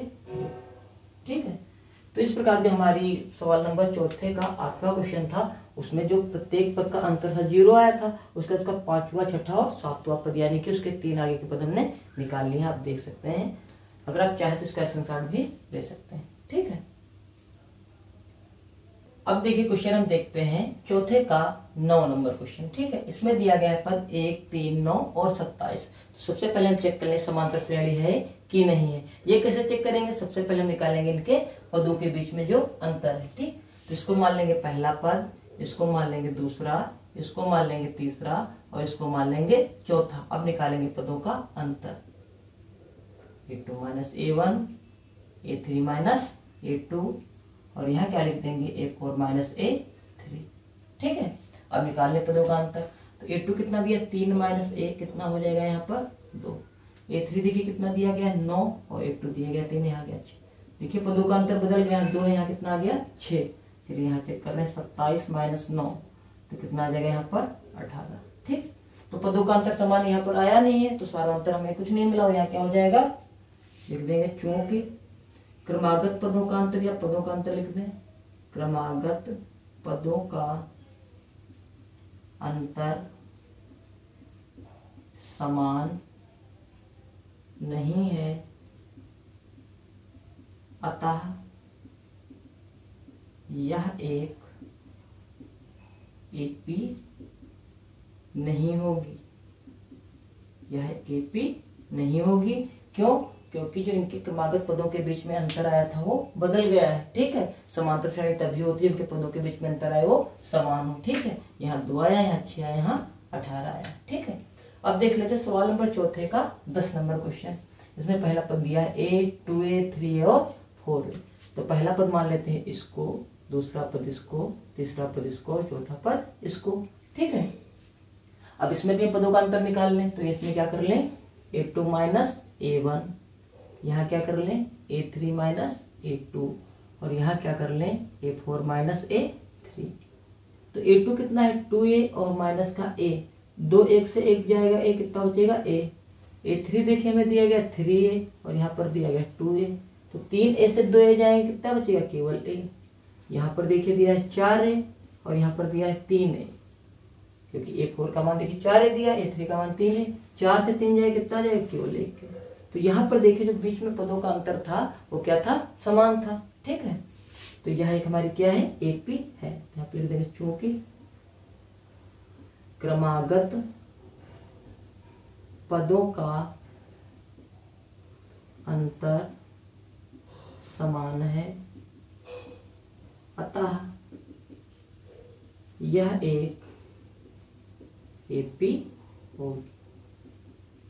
ठीक है, तो इस प्रकार जो हमारी सवाल नंबर चौथे का 8वां क्वेश्चन था, उसमें जो प्रत्येक पद का अंतर था 0 आया था, उसका 5वां, 6ठा और 7वां पद, यानी कि उसके 3 आगे के पद हमने निकाल लिए हैं। आप देख सकते हैं, अगर आप चाहे तो इसका स्क्रीनशॉट भी ले सकते हैं। ठीक है, अब देखिए क्वेश्चन हम देखते हैं चौथे का 9 नंबर क्वेश्चन। ठीक है, इसमें दिया गया है पद 1, 3, 9 और 27। तो सबसे पहले हम चेक कर लें समांतर श्रेणी है कि नहीं है। ये कैसे चेक करेंगे, सबसे पहले हम निकालेंगे इनके पदों के बीच में जो अंतर है। ठीक, तो इसको मान लेंगे पहला पद, इसको मान लेंगे दूसरा, इसको मान लेंगे तीसरा और इसको मान लेंगे चौथा। अब निकालेंगे पदों का अंतर, a2 minus a1, a3 minus a2 और यहाँ क्या लिख देंगे, a4 माइनस a3। ठीक है, अब निकालने पदों का अंतर। तो a2 कितना दिया, 3 माइनस a, कितना हो जाएगा यहाँ पर 2। a3 देखिए कितना दिया गया 9 और a2 दिया गया 3, यहाँ गया 6। देखिए पदों का अंतर बदल गया, 2 है, यहाँ कितना आ गया 6। चलिए यहाँ चेक कर रहे हैं, 27 माइनस 9 तो कितना आ जाएगा यहाँ पर 18। ठीक, तो पदों का अंतर समान यहाँ पर आया नहीं है, तो सारा अंतर हमें कुछ नहीं मिला। और यहाँ क्या हो जाएगा, लिख देंगे चूंकि क्रमागत पदों का अंतर, या पदों का अंतर लिख दें, क्रमागत पदों का अंतर समान नहीं है अतः यह एक एपी नहीं होगी। यह एपी नहीं होगी, क्यों, क्योंकि जो इनके क्रमागत पदों के बीच में अंतर आया था वो बदल गया है। ठीक है, समांतर श्रेणी तभी होती है उनके पदों के बीच में अंतर आए वो समान हो। ठीक है, यहाँ 2 आया, यहाँ 6 आया, यहाँ 18 आया। ठीक है, अब देख लेते हैं सवाल नंबर चौथे का 10 नंबर क्वेश्चन। इसमें पहला पद दिया है a, 2a, 3a और 4a। तो पहला पद मान लेते हैं इसको, दूसरा पद इसको, तीसरा पद इसको और चौथा पद इसको। ठीक है, अब इसमें भी पदों का अंतर निकाल लें। तो इसमें क्या कर लें, a2 माइनस a1, यहाँ क्या कर लें a3 माइनस a2 और यहाँ क्या कर लें a4 माइनस a3। तो a2 कितना है 2a और माइनस का a, 2 1 से 1 जाएगा, a कितना बचेगा a। a3 देखिए हमें दिया गया 3a और यहाँ पर दिया गया 2a, तो 3a से 2a जाएंगे, कितना बचेगा केवल a। यहाँ पर देखिए दिया है 4a और यहाँ पर दिया है 3a, क्योंकि a4 का मान देखिए 4a दिया, a3 का मान 3 है, 4 से 3 जाए कितना जाएगा, केवल 1। तो यहाँ पर देखिए जो बीच में पदों का अंतर था वो क्या था, समान था। ठीक है, तो यह एक हमारी क्या है, AP है। यहाँ पर लिख देंगे चूंकि क्रमागत पदों का अंतर समान है, अतः यह एक AP होगी।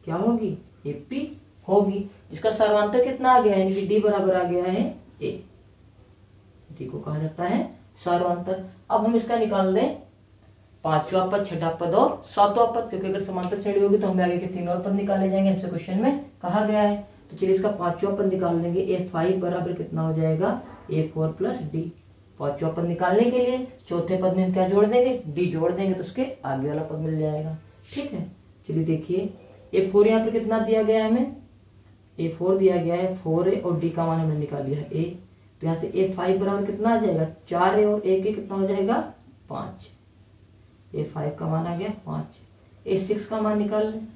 क्या होगी, AP होगी। इसका सर्वांतर कितना आ गया है, यानी कि D बराबर आ गया है A। D को कहा जाता है सर्वांतर। अब हम इसका निकाल दें पांचवा पद, छठा पद और सातवां पद, क्योंकि अगर समांतर श्रेणी होगी तो हमें आगे के 3 और पद निकाले जाएंगे, हमसे क्वेश्चन में कहा गया है। तो चलिए इसका पांचवा पद निकाल देंगे। A5 बराबर कितना हो जाएगा, A4 प्लस D। पांचवा पद निकालने के लिए चौथे पद में हम क्या जोड़ देंगे, D जोड़ देंगे, तो उसके आगे वाला पद मिल जाएगा। ठीक है, चलिए देखिए A4 यहाँ पर कितना दिया गया है हमें, A4 दिया गया है 4a और D का मान हमने निकाल लिया है A। तो यहाँ से A5 बराबर कितना आ जाएगा, 4a और a के कितना हो जाएगा, 5। A5 का मान आ गया 5। A6 का मान निकाल लें।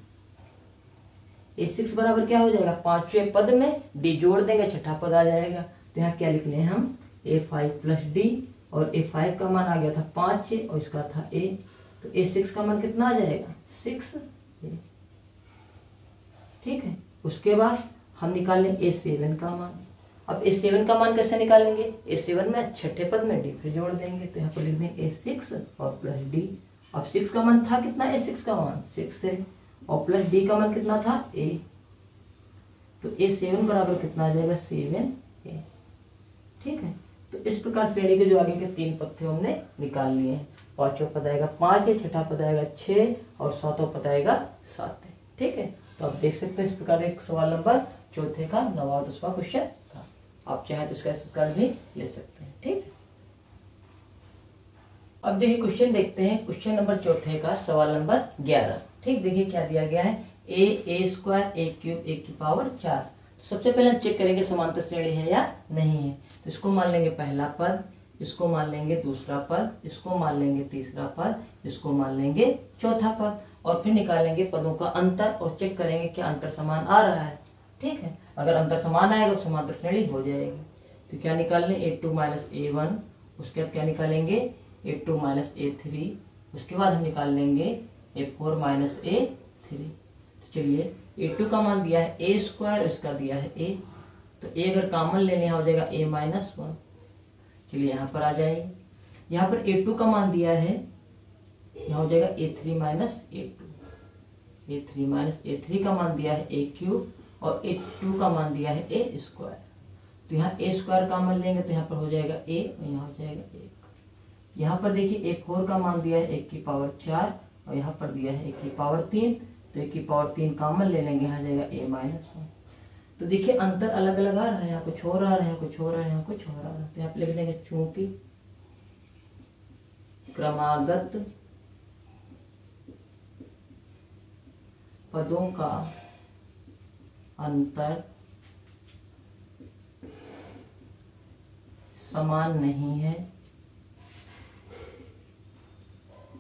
A6 बराबर क्या हो जाएगा, पांचवें पद में D जोड़ देंगे, छठा पद आ जाएगा। तो यहाँ क्या लिख लें हम, A5 प्लस D, और A5 का मान आ गया था 5a और इसका था A। तो A6 का मान कितना आ जाएगा, 6a। ठीक है, उसके बाद हम निकाल लें A7 का मान। अब A7 का मान कैसे निकालेंगे, A7 में छठे पद में D फिर जोड़ देंगे, तो यहाँ पर लिख देंगे A6 और प्लस D। अब 6 का मान था कितना, A6 का मान 6 है, और प्लस D का मान कितना था A। तो A7 बराबर कितना आ जाएगा, 7a। ठीक है, तो इस प्रकार श्रेणी के जो आगे के 3 पद थे हमने निकाल लिए हैं। पांचवा पद आएगा 5 है, छठा पद आएगा 6 और सातवां पद आएगा 7 है। ठीक है, तो आप देख सकते हैं इस प्रकार एक सवाल नंबर चौथे का 9वां और 10वां क्वेश्चन था। आप चाहे तो इसका स्क्रीनशॉट भी ले सकते हैं। ठीक, अब देखिए क्वेश्चन देखते हैं, क्वेश्चन नंबर चौथे का सवाल नंबर 11। ठीक, देखिए क्या दिया गया है, a square a cube a की पावर 4। तो सबसे पहले हम चेक करेंगे समांतर श्रेणी है या नहीं है। तो इसको मान लेंगे पहला पद, इसको मान लेंगे दूसरा पद, इसको मान लेंगे तीसरा पद, इसको मान लेंगे चौथा पद, और फिर निकालेंगे पदों का अंतर और चेक करेंगे क्या अंतर समान आ रहा है। ठीक है, अगर अंतर समान आएगा तो समांतर श्रेणी हो जाएगी। तो क्या निकाल लें, a2 माइनस a1, उसके बाद क्या निकालेंगे, a2 माइनस a3, उसके बाद हम निकाल लेंगे a4 माइनस a3। तो चलिए a2 का मान दिया है a स्क्वायर, इसका दिया है a, तो a अगर कॉमन लेने हो जाएगा a माइनस 1। चलिए यहाँ पर आ जाएंगे, यहाँ पर a2 का मान दिया है, यहाँ हो जाएगा a3 minus a2, a3 minus a3 का मान दिया है a क्यूब, और a2 का मान दिया है a स्क्वायर। तो यहाँ a स्क्वायर कॉमन लेंगे तो यहाँ पर हो जाएगा a और यहाँ हो जाएगा 1। यहाँ पर देखिए a4 का मान दिया है 1 की पावर 4 और यहाँ पर दिया है 1 की पावर 3, तो 1 की पावर 3 कॉमन ले लेंगे, यहाँ जाएगा a माइनस 1। तो देखिए अंतर अलग अलग आ रहा है, यहाँ कुछ और आ रहा है, यहाँ कुछ और आ रहा है, यहाँ कुछ और आ रहा है। तो यहाँ पर लिख देंगे चूंकि क्रमागत पदों का अंतर समान नहीं है,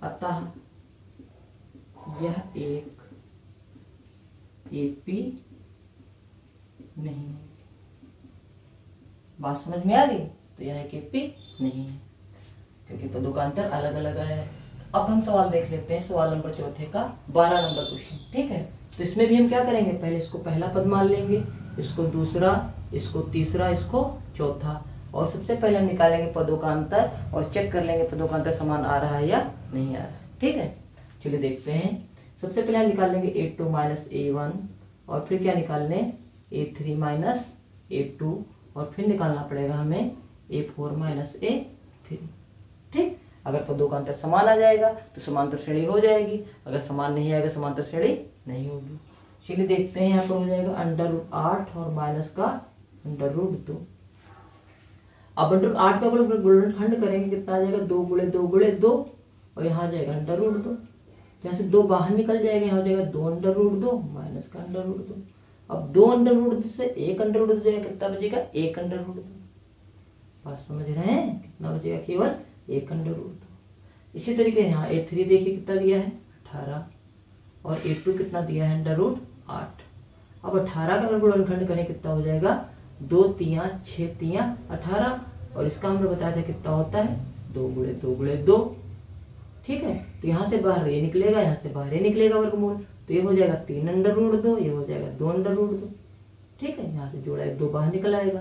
अतः यह एक AP नहीं है। बात समझ में आ गई? तो यह एक AP नहीं है, क्योंकि पदों का अंतर अलग अलग आया है। अब हम सवाल देख लेते हैं, सवाल नंबर चौथे का 12 नंबर क्वेश्चन। ठीक है, तो इसमें भी हम क्या करेंगे, पहले इसको पहला पद मान लेंगे, इसको दूसरा, इसको तीसरा, इसको चौथा, और सबसे पहले हम निकालेंगे पदों का अंतर और चेक कर लेंगे पदों का अंतर समान आ रहा है या नहीं आ रहा है। ठीक है, चलिए देखते हैं। सबसे पहले हम निकाल लेंगे a2 माइनस a1, और फिर क्या निकाल लें a3 माइनस a2, और फिर निकालना पड़ेगा हमें a4 माइनस a3। ठीक, अगर पदों का अंतर समान आ जाएगा तो समांतर श्रेणी हो जाएगी, अगर समान नहीं आएगा समांतर श्रेणी नहीं होगी। चलिए देखते हैं, यहाँ पर हो जाएगा √8 और माइनस का √2। अब √8 का गुणनखंड करेंगे, कितना आ जाएगा, 2 गुणे 2 गुणे 2, और यहाँ आ जाएगा √2। यहाँ से 2 बाहर निकल जाएगा, यहाँ हो जाएगा 2 √2 माइनस का √2। अब 2 √2 से 1 √2 जाएगा, कितना बचेगा, 1 √2। बात समझ रहे हैं, कितना बचेगा, केवल 1 √2। इसी तरीके यहाँ A3 देखिए कितना दिया है 18 और A2 कितना दिया है √8। अब 18 का अगर गुणनखंड करें कितना हो जाएगा 2 तिया 6 तिया 18 और इसका हमने बताया था कितना होता है 2 गुणे 2 गुणे 2। ठीक है, तो यहाँ से बाहर ये निकलेगा, यहाँ से बाहर ये निकलेगा वर्गमूल, तो ये हो जाएगा 3√2, ये हो जाएगा 2√2। ठीक है, यहाँ से जोड़ा 1 2 बाहर निकल आएगा,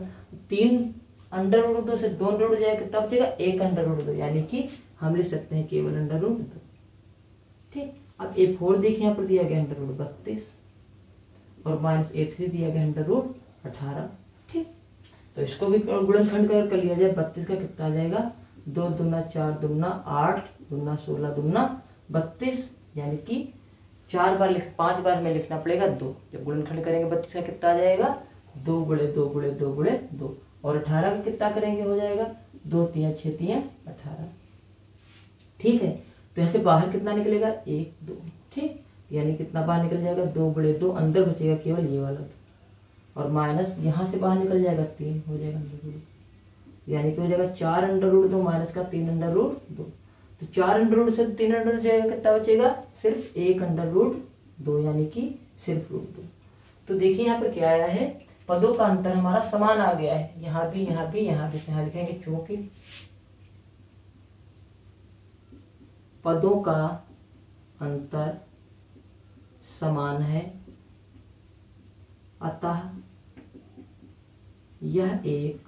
3√2 से 2 जाएगा कितना बचेगा 1√2, यानी कि हम लिख सकते हैं केवल √2। ठीक, अब A4 देखिए यहाँ पर दिया गया √32 और माइनस A3 दिया गया √18। ठीक, तो इसको भी गुणनखंड कर लिया जाए, 32 का कितना आ जाएगा 2 दूना 4 दूना 8 दूना 16 दूना 32, यानी कि 5 बार में लिखना पड़ेगा 2। जब गुणनखंड करेंगे 32 का कितना आ जाएगा 2 गुणे 2 गुणे 2 गुणे 2 और 18 का कितना करेंगे हो जाएगा 2 तिया 6 तिया 18। ठीक है, तो यहाँ से बाहर कितना निकलेगा 1 2। ठीक, यानी कितना बाहर निकल जाएगा 2 गुणे 2, अंदर बचेगा केवल ये वाला और माइनस यहाँ से बाहर निकल जाएगा 3 हो जाएगा √2, यानी कि हो जाएगा 4√2 माइनस का 3√2। तो 4 से 3 जाएगा कितना बचेगा सिर्फ 1√2, यानी कि सिर्फ √2। तो देखिए यहाँ पर क्या आया है, पदों का अंतर हमारा समान आ गया है, यहाँ भी यहाँ भी यहाँ भी। यहाँ लिखेंगे क्योंकि पदों का अंतर समान है अतः यह एक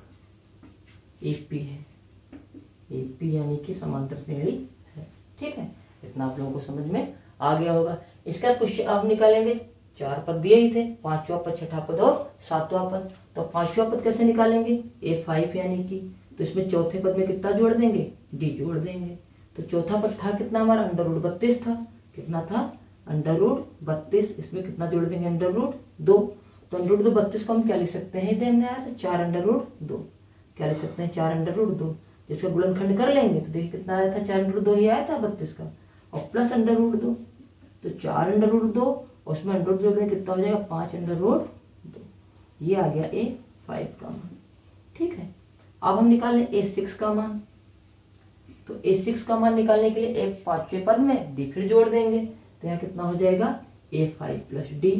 एपी है। एपी यानी कि समांतर श्रेणी है। ठीक है, इतना आप लोगों को समझ में आ गया होगा। इसका क्वेश्चन आप निकालेंगे, 4 पद दिए ही थे, 5वां पद 6ठा पद और 7वां पद। तो 5वां पद कैसे निकालेंगे A5 यानी कि, तो इसमें चौथे पद में कितना जोड़ देंगे D जोड़ देंगे। तो चौथा पद था कितना हमारा √32 था, कितना था √32, इसमें कितना जोड़ देंगे √2। तो √32 को हम क्या लिख सकते हैं, हमने आया 4√2, क्या लिख सकते हैं 4√2। जिसका गुणनखंड कर लेंगे तो देखिए कितना आया था 4√2 ही आया था 32 का, और प्लस √2, तो 4√2 उसमें √2 जोड़ने कितना हो जाएगा 5√2, ये आ गया A5 का मान। ठीक है, अब हम निकाल लें A6 का मान। तो A6 का मान निकालने के लिए 5वें पद में D फिर जोड़ देंगे, तो यहाँ कितना हो जाएगा A5 प्लस D,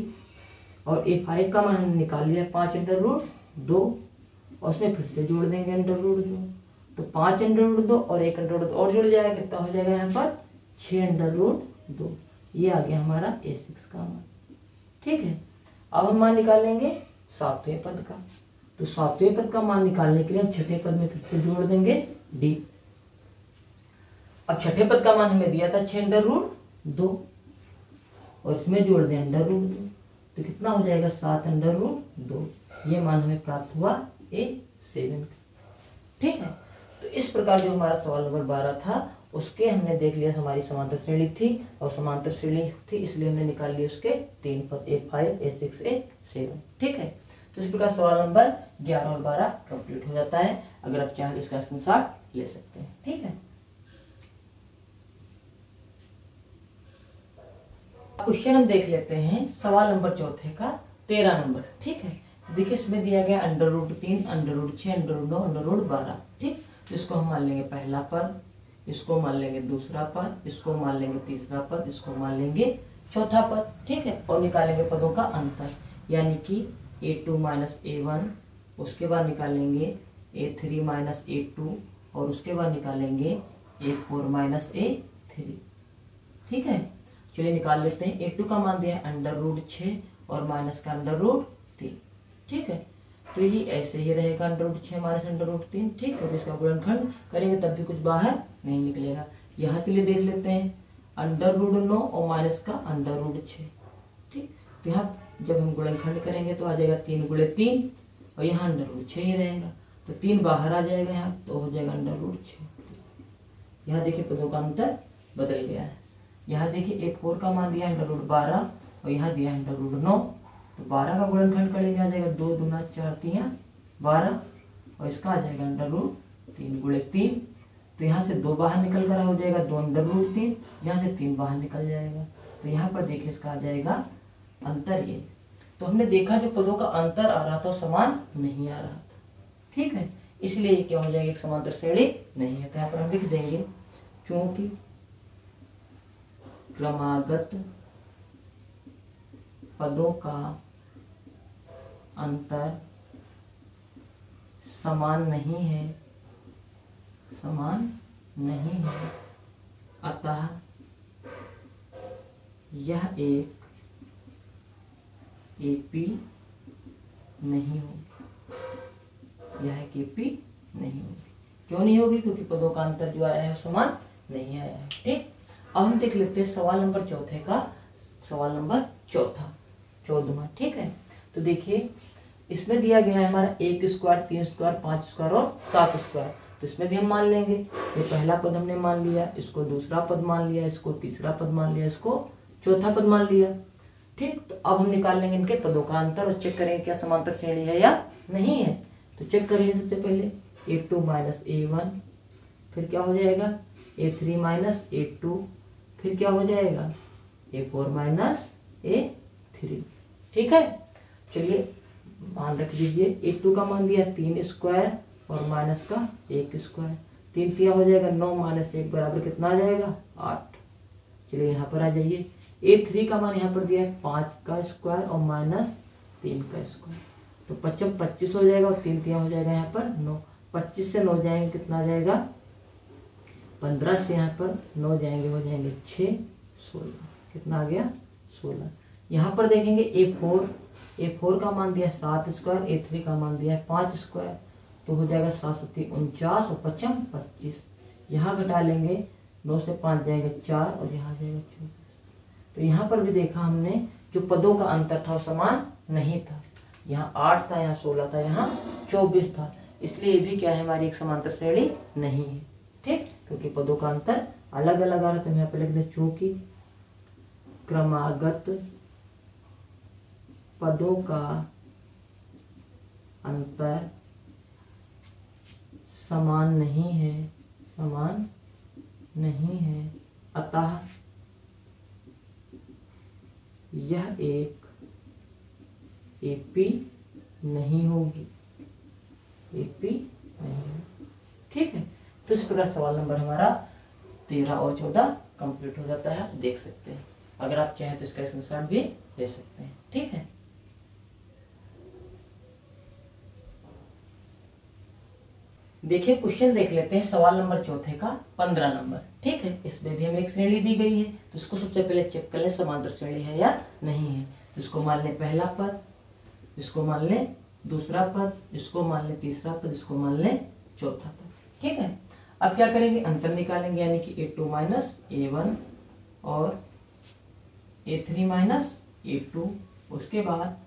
और A5 का मान हमने निकाल लिया 5√2 और उसमें फिर से जोड़ देंगे √2, तो 5√2 और 1√2 और जुड़ जाएगा, कितना हो जाएगा यहाँ पर 6√2। ये आ गया हमारा A6 का मान। ठीक है, अब हम मान निकालेंगे 7वें पद का। तो 7वें पद का मान निकालने के लिए हम 6ठे पद में फिर से जोड़ देंगे D। अब 6ठे पद का मान हमें दिया था 6√2 और इसमें जोड़ दें √2, तो कितना हो जाएगा 7√2। ये मान हमें प्राप्त हुआ A7। ठीक है, तो इस प्रकार जो हमारा सवाल नंबर 12 था उसके हमने देख लिया, हमारी समांतर श्रेणी थी और समांतर श्रेणी थी इसलिए हमने निकाल लिए उसके 3 पद A5 A6 A7। ठीक है, तो इस प्रकार सवाल नंबर 11 और 12 कंप्लीट हो जाता है। अगर आप चाहें तो इसका स्क्रीनशॉट ले सकते हैं। ठीक है, क्वेश्चन हम देख लेते हैं सवाल नंबर 4 का 13 नंबर। ठीक है, देखिए इसमें दिया गया √3 √6 √9 √12। ठीक, इसको हम मान लेंगे पहला पद, इसको मान लेंगे दूसरा पद, इसको मान लेंगे तीसरा पद, इसको मान लेंगे चौथा पद। ठीक है, और निकालेंगे पदों का अंतर, यानी कि A2 माइनस A1, उसके बाद निकालेंगे A3 माइनस A2 और उसके बाद निकालेंगे A4 माइनस A3। ठीक है, चलिए निकाल लेते हैं। A2 का मान दिया है √6 और माइनस का √3। ठीक है, तो ये ऐसे ही रहेगा √6 माइनस √3। ठीक है, तो इसका गुणनखंड करेंगे तब भी कुछ बाहर नहीं निकलेगा। यहाँ चलिए देख लेते हैं √9 और माइनस का √6। ठीक, तो यहाँ जब हम गुणनखंड करेंगे तो आ जाएगा 3 गुणे 3 और यहाँ √6 ही रहेगा, तो 3 बाहर आ जाएगा यहाँ, तो हो जाएगा √6। यहाँ देखिए पदों का अंतर बदल गया है। यहाँ देखिए A4 का मान दिया है √12 और यहाँ दिया है √9, तो 12 का गुणनखंड करेंगे आ जाएगा 2 दूना 4 तिया 12 और इसका आ जाएगा √3 गुणे 3, तो यहाँ से 2 बाहर निकल कर हो जाएगा 2 √3, यहाँ से 3 बाहर निकल जाएगा, तो यहाँ पर देखिए इसका आ जाएगा अंतर ये। तो हमने देखा जो पदों का अंतर आ रहा था समान नहीं आ रहा था। ठीक है, इसलिए ये क्या हो जाएगा एक समांतर श्रेणी नहीं है। तो यहाँ पर हम लिख देंगे क्योंकि क्रमागत पदों का अंतर समान नहीं है, अतः यह एक एपी नहीं होगी, क्यों नहीं होगी? क्योंकि पदों का अंतर जो आया है समान नहीं आया है। ठीक, अब हम देख लेते हैं सवाल नंबर 14वां। ठीक है, तो देखिए इसमें दिया गया है हमारा 1 स्क्वायर, 3 स्क्वायर, 5 स्क्वायर और 7 स्क्वायर। तो इसमें भी हम मान लेंगे, ये पहला पद हमने मान लिया, इसको दूसरा पद मान लिया, इसको तीसरा पद मान लिया, इसको चौथा पद मान लिया। ठीक, तो अब हम निकाल लेंगे इनके पदों का अंतर और चेक करेंगे क्या समांतर श्रेणी है या नहीं है। तो चेक करेंगे सबसे पहले A2 माइनस A1, फिर क्या हो जाएगा A3 माइनस A2, फिर क्या हो जाएगा A4 माइनस A3। ठीक है, चलिए मान रख दीजिए A2 का मान दिया 3 स्क्वायर और माइनस का 1 स्क्वायर, 3 तिया हो जाएगा 9 माइनस 1 बराबर कितना आ जाएगा 8। चलिए यहाँ पर आ जाइए, A3 का मान यहाँ पर दिया है 5 का स्क्वायर और माइनस 3 का स्क्वायर, तो 55 25 हो जाएगा और 3 तिया हो जाएगा यहाँ पर 9। 25 से 9 जाएंगे कितना आ जाएगा 15 से यहाँ पर 9 जाएंगे हो जाएंगे 6 16, कितना आ गया 16। यहाँ पर देखेंगे A4 का मान दिया 7 स्क्वायर, A3 का मान दिया है 5 स्क्वायर, तो हो जाएगा 7 7 49 और 55 25। यहाँ घटा लेंगे 9 से 5 जाएंगे 4 और यहाँ जाएगा 24। तो यहाँ पर भी देखा हमने जो पदों का अंतर था वो समान नहीं था, यहाँ 8 था, यहाँ 16 था, यहाँ 24 था, इसलिए ये भी क्या है हमारी एक समांतर श्रेणी नहीं है। ठीक, क्योंकि पदों का अंतर अलग अलग आ रहा था। यहाँ पे लिख दें चूंकि क्रमागत पदों का अंतर समान नहीं है, अतः यह एक एपी नहीं होगी, ठीक है। तो इस प्रकार सवाल नंबर हमारा 13 और 14 कंप्लीट हो जाता है, आप देख सकते हैं। अगर आप चाहें तो इसका स्क्रीनशॉट भी ले सकते हैं। ठीक है, देखिए क्वेश्चन देख लेते हैं सवाल नंबर 4 का 15 नंबर। ठीक है, इसमें भी हमें एक श्रेणी दी गई है, तो इसको सबसे पहले चेक कर ले समांतर श्रेणी है या नहीं है। तो इसको मान ले पहला पद, इसको मान ले दूसरा पद, इसको मान ले तीसरा पद, इसको मान ले चौथा पद। ठीक है, अब क्या करेंगे अंतर निकालेंगे, यानी कि A2 माइनस A1 और A3 माइनस A2, उसके बाद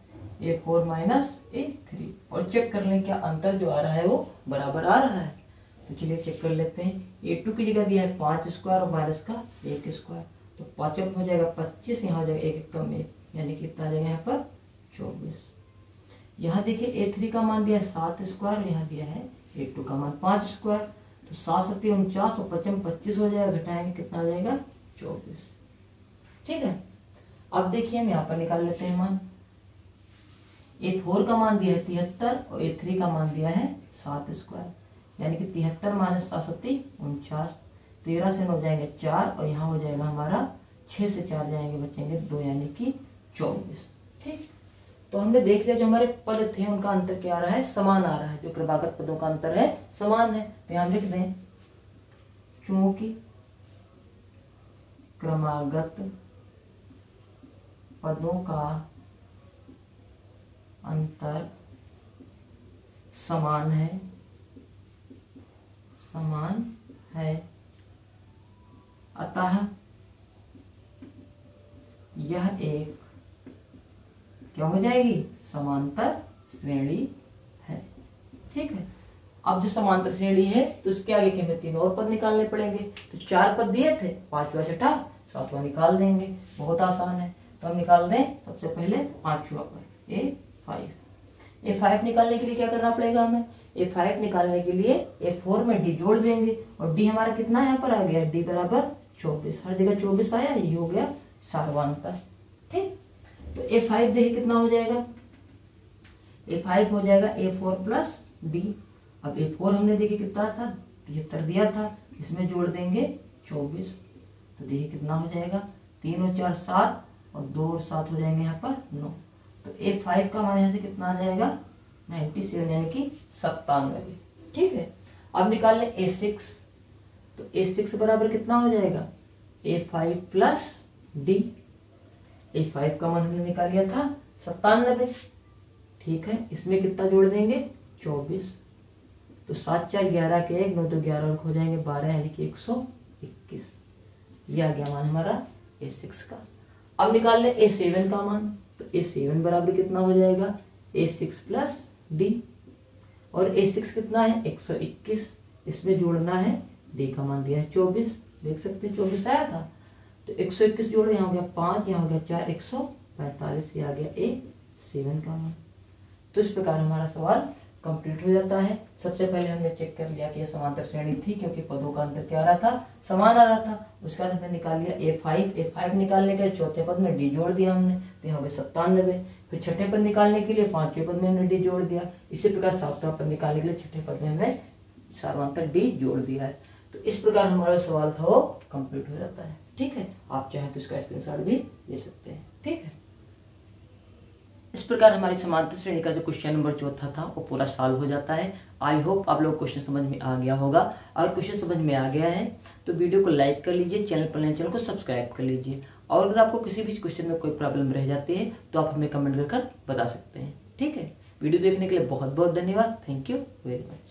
A4 माइनस A3, और चेक कर लें क्या अंतर जो आ रहा है वो बराबर आ रहा है। तो चलिए चेक कर लेते हैं। A2 की जगह दिया है 5 स्क्वायर और माइनस का 1 स्क्वायर, तो 5 हो जाएगा 25, यहाँ हो जाएगा 1 कम 1, यानी कि कितना आ जाएगा यहाँ पर 24। यहाँ देखिए A3 का मान दिया है 7 स्क्वायर, यहाँ दिया है A2 का मान 5 स्क्वायर, तो 7 7 49 और 55 25 हो जाएगा, घटाएंगे कितना आ जाएगा 24। ठीक है, अब देखिए हम यहाँ पर निकाल लेते हैं मान। A4 का मान दिया है 73 और A3 का मान दिया है 7 स्क्वायर, यानी कि 73 माइनस 7 7 49, 13 से 9 जाएंगे 4 और यहाँ हो जाएगा हमारा 6 से 4 जाएंगे बचेंगे 2, यानी कि 24। ठीक, तो हमने देख लिया जो हमारे पद थे उनका अंतर क्या आ रहा है, समान आ रहा है। जो क्रमागत पदों का अंतर है समान है, तो यहाँ लिख दें चूंकि क्रमागत पदों का अंतर समान है, अतः यह एक क्या हो जाएगी समांतर श्रेणी है। ठीक है, अब जो समांतर श्रेणी है तो उसके आगे के हमें 3 और पद निकालने पड़ेंगे। तो 4 पद दिए थे, 5वां 6ठा 7वां निकाल देंगे, बहुत आसान है। तो हम निकाल दें सबसे पहले 5वां पद A5 निकालने के लिए क्या करना पड़ेगा हमें, A5 निकालने के लिए A4 में D जोड़ देंगे, और D हमारा कितना यहाँ पर आ गया, D बराबर 24, हर जगह 24 आया, ये हो गया सार्वंतर। ठीक, तो A5 देखिए कितना हो जाएगा, A5 हो जाएगा A4 प्लस D। अब A4 हमने देखिए कितना था 73 दिया था, इसमें जोड़ देंगे 24, तो देखिए कितना हो जाएगा 3 और 4 7 और 2 और 7 हो जाएंगे यहाँ पर 9। तो A5 का मान यहाँ से कितना आ जाएगा 97 यानी कि 97। ठीक है, अब निकाल लें A6। तो A6 बराबर कितना हो जाएगा A5 प्लस D। A5 का मान हमने निकाल लिया था 97। ठीक है, इसमें कितना जोड़ देंगे 24। तो 7 4 11 के 1 9 तो 11 और हो जाएंगे 12 यानी कि 121। ये आ गया मान हमारा A6 का। अब निकाल लें A7 का मान। तो A7 बराबर कितना हो जाएगा A6 प्लस D। और A6 कितना है 121, इसमें जोड़ना है D का मान दिया है 24। देख सकते हैं 24 आया था। तो 121 जोड़ो, यहाँ हो गया 5, यहाँ हो गया 4 145। ये आ गया A7 का मान। तो इस प्रकार हमारा सवाल कंप्लीट हो जाता है। सबसे पहले हमने चेक कर लिया कि यह समांतर श्रेणी थी क्योंकि पदों का अंतर क्या आ रहा था, समान आ रहा था। उसके बाद हमने निकाल लिया A5 निकालने के लिए चौथे पद में D जोड़ दिया हमने, तो यहाँ हो गया 97। फिर छठे पद निकालने के लिए पांचवें पद में हमने D जोड़ दिया। इसी प्रकार सातवां पद निकालने के लिए छठे पद में हमने सार्वंतर D जोड़ दिया है। तो इस प्रकार हमारा सवाल था वो कंप्लीट हो जाता है। ठीक है, आप चाहे तो इसका स्क्रीनशॉट भी ले सकते हैं। ठीक है, इस प्रकार हमारी समांतर श्रेणी का जो क्वेश्चन नंबर चौथा था वो पूरा सॉल्व हो जाता है। आई होप आप लोग क्वेश्चन समझ में आ गया होगा। अगर क्वेश्चन समझ में आ गया है तो वीडियो को लाइक कर लीजिए, चैनल पर नए चैनल को सब्सक्राइब कर लीजिए। और अगर आपको किसी भी क्वेश्चन में कोई प्रॉब्लम रह जाती है तो आप हमें कमेंट कर बता सकते हैं। ठीक है, वीडियो देखने के लिए बहुत बहुत धन्यवाद। Thank you very much.